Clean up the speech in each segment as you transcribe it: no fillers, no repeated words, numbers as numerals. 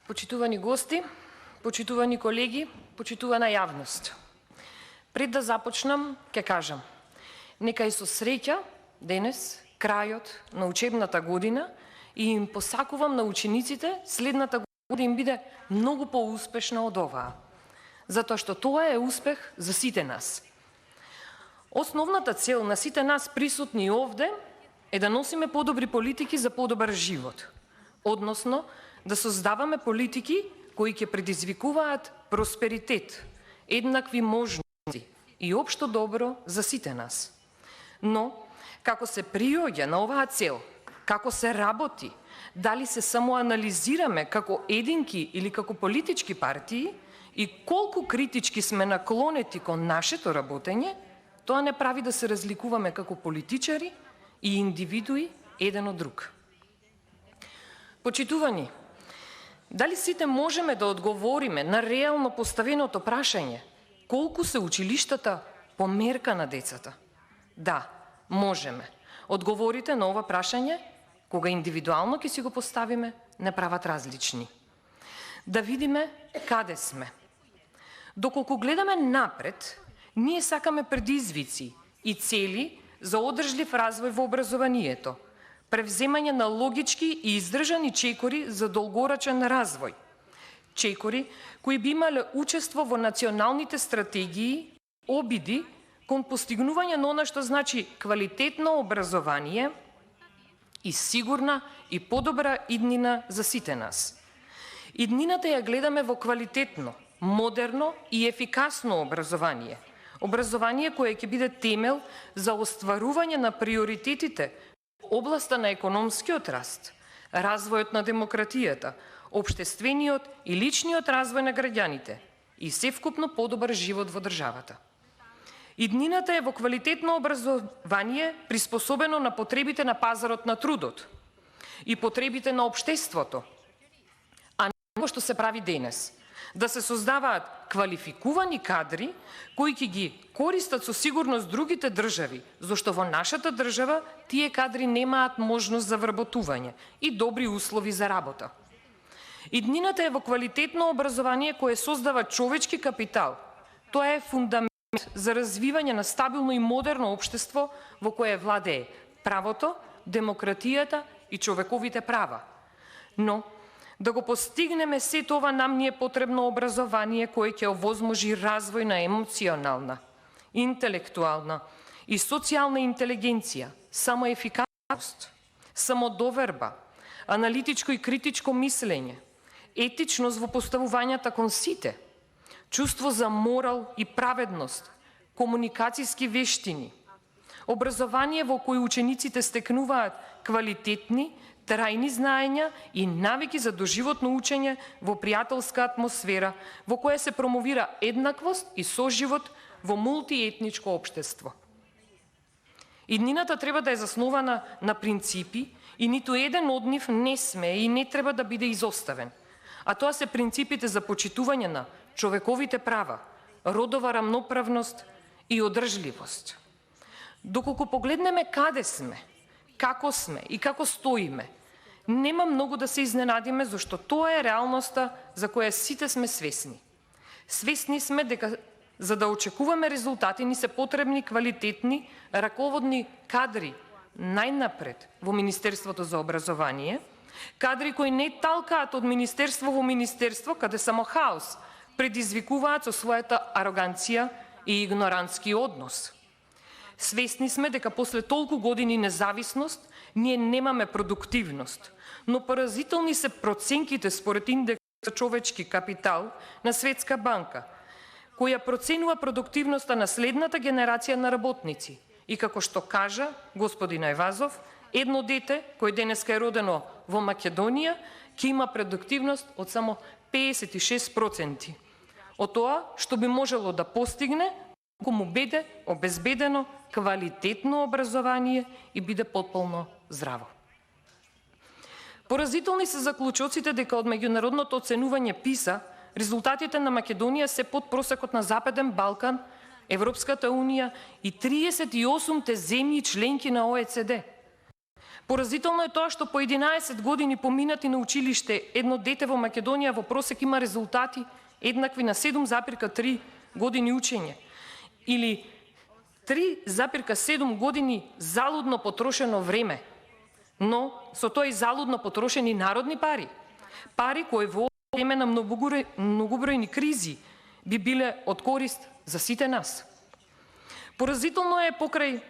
Почитувани гости, почитувани колеги, почитувана јавност. Пред да започнам, ќе кажам, нека и со среќа денес, крајот на учебната година, и им посакувам на учениците следната година им биде многу поуспешна од оваа, затоа што тоа е успех за сите нас. Основната цел на сите нас присутни овде е да носиме подобри политики за подобар живот, односно да создаваме политики кои ќе предизвикуваат просперитет, еднакви можности и општо добро за сите нас. Но, како се приоѓа на оваа цел, како се работи, дали се самоанализираме како единки или како политички партии и колку критички сме наклонети кон нашето работење, тоа не прави да се разликуваме како политичари и индивидуи еден од друг. Почитувани, дали сите можеме да одговориме на реално поставеното прашање колку се училиштата по мерка на децата? Да, можеме. Одговорите на ова прашање, кога индивидуално ќе си го поставиме, не прават различни. Да видиме каде сме. Доколку гледаме напред, ние сакаме предизвици и цели за одржлив развој во образованието, превземање на логички и издржани чекори за долгорачен развој. Чекори кои би имале учество во националните стратегии, обиди кон постигнување на она што значи квалитетно образование и сигурна и подобра иднина за сите нас. Иднината ја гледаме во квалитетно, модерно и ефикасно образование. Образование кое ќе биде темел за остварување на приоритетите областа на економскиот раст, развојот на демократијата, општествениот и личниот развој на граѓаните и севкупно подобар живот во државата. Иднината е во квалитетно образование приспособено на потребите на пазарот на трудот и потребите на општеството, а не што се прави денес. Да се создаваат квалификувани кадри кои ќе ги користат со сигурност другите држави, зашто во нашата држава тие кадри немаат можност за вработување и добри услови за работа. Иднината е во квалитетно образование кое создава човечки капитал. Тоа е фундамент за развивање на стабилно и модерно општество во кое владее правото, демократијата и човековите права. Но, да го постигнеме се тоа, нам ни е потребно образование кое ќе овозможи развој на емоционална, интелектуална и социјална интелигенција, самоефикасност, самодоверба, аналитичко и критичко мислење, етичност во поставувањата кон сите, чувство за морал и праведност, комуникацијски вештини, образование во кој учениците стекнуваат квалитетни, трајни знаења и навики за доживотно учење во пријателска атмосфера, во која се промовира еднаквост и соживот во мултиетничко општество. Иднината треба да е заснована на принципи и ниту еден од нив не сме и не треба да биде изоставен, а тоа се принципите за почитување на човековите права, родова рамноправност и одржливост. Доколку погледнеме каде сме, и како стоиме, нема многу да се изненадиме, зашто тоа е реалноста за која сите сме свесни. Свесни сме дека за да очекуваме резултати ни се потребни квалитетни раководни кадри најнапред во Министерството за образование, кадри кои не талкаат од министерство во министерство, каде само хаос предизвикуваат со својата ароганција и игнорантски однос. Свесни сме дека после толку години независност ние немаме продуктивност, но поразителни се проценките според индекс за човечки капитал на Светска банка, која проценува продуктивноста на следната генерација на работници. И како што кажа господин Ајвазов, едно дете кој денеска е родено во Македонија ќе има продуктивност од само 56%. Од тоа што би можело да постигне ако му биде обезбедено квалитетно образование и биде потполно здраво. Поразителни се заклучоците дека од меѓународното оценување ПИСА резултатите на Македонија се под просекот на Западен Балкан, Европската унија и 38-те земји членки на ОЕЦД. Поразително е тоа што по 11 години поминати на училиште едно дете во Македонија во просек има резултати еднакви на 7,3 години учење или 3,7 години залудно потрошено време, но со тоа и залудно потрошени народни пари. Пари кои во време на многобројни кризи би биле од корист за сите нас. Поразително е покрај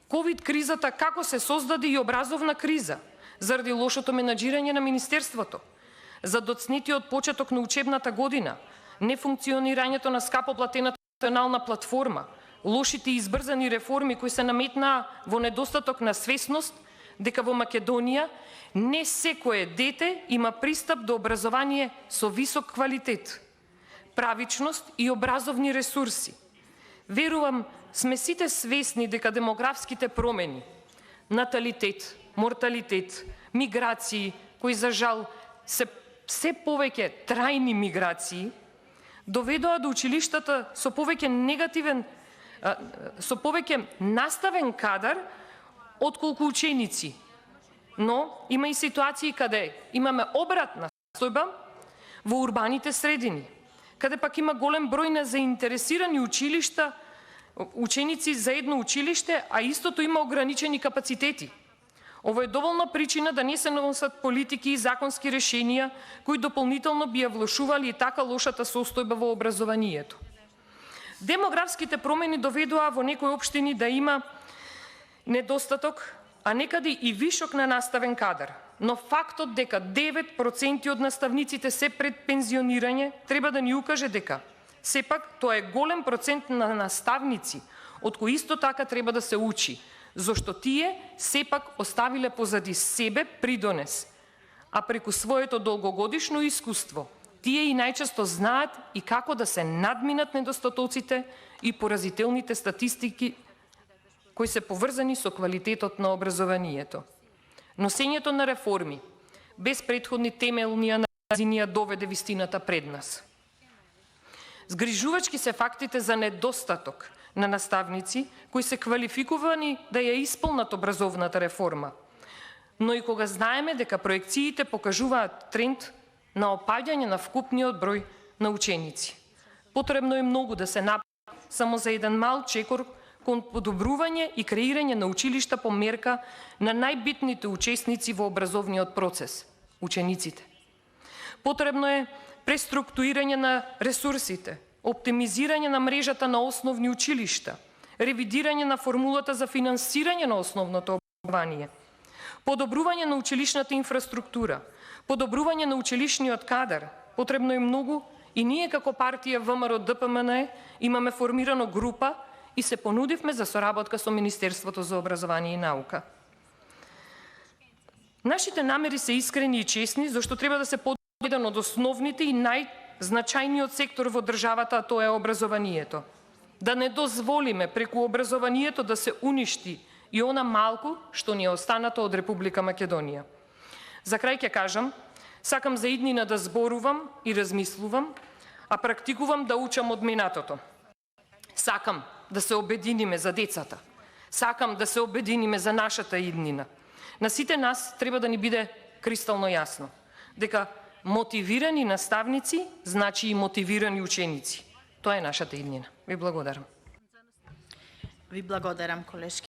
ковид кризата како се создаде и образовна криза заради лошото менаџирање на министерството, за доцнетиот почеток на учебната година, нефункционирањето на скапо платената национална платформа, лошите и избрзани реформи кои се наметнаа во недостаток на свесност дека во Македонија не секое дете има пристап до образование со висок квалитет, правичност и образовни ресурси. Верувам, сме сите свесни дека демографските промени, наталитет, морталитет, миграции, кои за жал се повеќе трајни миграции, доведоа до училиштата со повеќе наставен кадар отколку ученици. Но има и ситуации каде имаме обратна состојба во урбаните средини, каде пак има голем број на заинтересирани ученици за едно училиште, а истото има ограничени капацитети. Ово е доволна причина да не се носат политики и законски решенија кои дополнително би ја влошували и така лошата состојба во образованието. Демографските промени доведоа во некои општини да има недостаток, а некаде и вишок на наставен кадар. Но фактот дека 9% од наставниците се пред пензионирање треба да ни укаже дека сепак тоа е голем процент на наставници од кои исто така треба да се учи, зашто тие сепак оставиле позади себе придонес, а преку своето долгогодишно искуство тие и најчесто знаат и како да се надминат недостатоците и поразителните статистики кои се поврзани со квалитетот на образованието. Носењето на реформи без претходни темелни анализи ни ја доведе вистината пред нас. Згрижувачки се фактите за недостаток на наставници кои се квалификувани да ја исполнат образовната реформа, но и кога знаеме дека проекциите покажуваат тренд на опаѓање на вкупниот број на ученици. Потребно е многу да се направи само за еден мал чекор кон подобрување и креирање на училишта по мерка на најбитните учесници во образовниот процес – учениците. Потребно е преструктурирање на ресурсите, оптимизирање на мрежата на основни училишта, ревидирање на формулата за финансирање на основното образование, подобрување на училишната инфраструктура, подобрување на училишниот кадар. Потребно е многу и ние како партија ВМРО-ДПМН имаме формирано група и се понудивме за соработка со Министерството за образование и наука. Нашите намери се искрени и честни, зашто треба да се подобри еден од основните и најзначајниот сектор во државата, а тоа е образованието. Да не дозволиме преку образованието да се уништи и она малку што ни е останато од Република Македонија. За крај ќе кажам, сакам за иднина да зборувам и размислувам, а практикувам да учам од минатото. Сакам да се обединиме за децата. Сакам да се обединиме за нашата иднина. На сите нас треба да ни биде кристално јасно дека мотивирани наставници значи и мотивирани ученици. Тоа е нашата иднина. Ви благодарам. Ви благодарам, колешки.